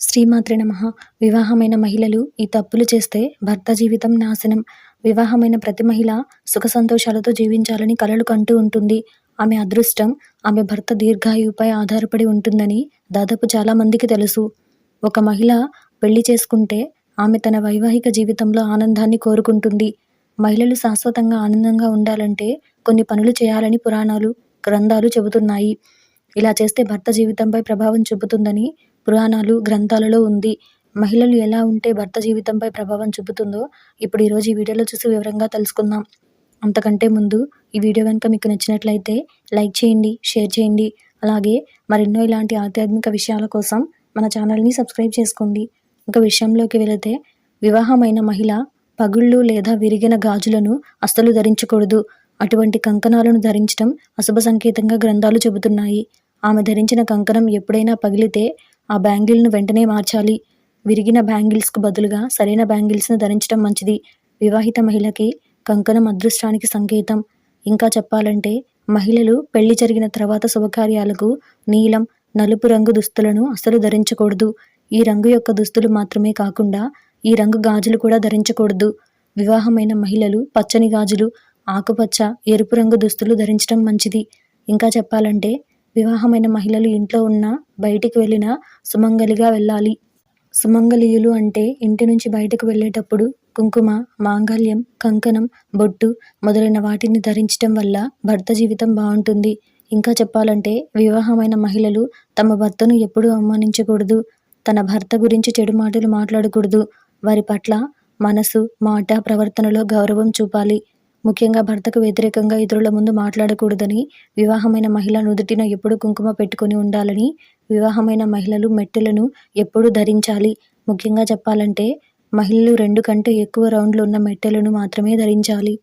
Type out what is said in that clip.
శ్రీమాత్రే నమః. వివాహమైన మహిళలు ఈ తప్పులు చేస్తే భర్త జీవితం నాశనం. వివాహమైన ప్రతి మహిళ సుఖ సంతోషాలతో జీవించాలని కలలు కంటూ ఉంటుంది. ఆమె అదృష్టం ఆమె భర్త దీర్ఘాయువుపై ఆధారపడి ఉంటుందని దాదాపు చాలా మందికి తెలుసు. ఒక మహిళ పెళ్లి చేసుకుంటే ఆమె తన వైవాహిక జీవితంలో ఆనందాన్ని కోరుకుంటుంది. మహిళలు శాశ్వతంగా ఆనందంగా ఉండాలంటే కొన్ని పనులు చేయాలని పురాణాలు, గ్రంథాలు చెబుతున్నాయి. ఇలా చేస్తే భర్త జీవితంపై ప్రభావం చూపుతుందని పురాణాలు, గ్రంథాలలో ఉంది. మహిళలు ఎలా ఉంటే భర్త జీవితంపై ప్రభావం చూపుతుందో ఇప్పుడు ఈరోజు ఈ వీడియోలో చూసి వివరంగా తెలుసుకుందాం. అంతకంటే ముందు ఈ వీడియో కనుక మీకు నచ్చినట్లయితే లైక్ చేయండి, షేర్ చేయండి. అలాగే మరెన్నో ఇలాంటి ఆధ్యాత్మిక విషయాల కోసం మన ఛానల్ని సబ్స్క్రైబ్ చేసుకోండి. ఇక విషయంలోకి వెళితే, వివాహమైన మహిళ పగుళ్ళు లేదా విరిగిన గాజులను అస్సలు ధరించకూడదు. అటువంటి కంకణాలను ధరించడం అశుభ సంకేతంగా గ్రంథాలు చెబుతున్నాయి. ఆమె ధరించిన కంకణం ఎప్పుడైనా పగిలితే ఆ బ్యాంగిల్ను వెంటనే మార్చాలి. విరిగిన బ్యాంగిల్స్కు బదులుగా సరైన బ్యాంగిల్స్ను ధరించడం మంచిది. వివాహిత మహిళకి కంకణం అదృష్టానికి సంకేతం. ఇంకా చెప్పాలంటే మహిళలు పెళ్లి జరిగిన తర్వాత శుభకార్యాలకు నీలం, నలుపు రంగు దుస్తులను అస్సలు ధరించకూడదు. ఈ రంగు యొక్క దుస్తులు మాత్రమే కాకుండా ఈ రంగు గాజులు కూడా ధరించకూడదు. వివాహమైన మహిళలు పచ్చని గాజులు, ఆకుపచ్చ, ఎరుపు రంగు దుస్తులు ధరించడం మంచిది. ఇంకా చెప్పాలంటే వివాహమైన మహిళలు ఇంట్లో ఉన్నా బయటికి వెళ్ళినా సుమంగలిగా వెళ్ళాలి. సుమంగళియులు అంటే ఇంటి నుంచి బయటకు వెళ్ళేటప్పుడు కుంకుమ, మాంగళ్యం, కంకణం, బొట్టు మొదలైన వాటిని ధరించడం వల్ల భర్త జీవితం బాగుంటుంది. ఇంకా చెప్పాలంటే వివాహమైన మహిళలు తమ భర్తను ఎప్పుడూ అవమానించకూడదు. తన భర్త గురించి చెడు మాటలు మాట్లాడకూడదు. వారి పట్ల మనసు, మాట, ప్రవర్తనలో గౌరవం చూపాలి. ముఖ్యంగా భర్తకు వ్యతిరేకంగా ఇతరుల ముందు మాట్లాడకూడదని, వివాహమైన మహిళ నుదుటిన ఎప్పుడు కుంకుమ పెట్టుకొని ఉండాలని, వివాహమైన మహిళలు మెట్టెలను ఎప్పుడూ ధరించాలి. ముఖ్యంగా చెప్పాలంటే మహిళలు 2 కంటే ఎక్కువ రౌండ్లు ఉన్న మెట్టెలను మాత్రమే ధరించాలి.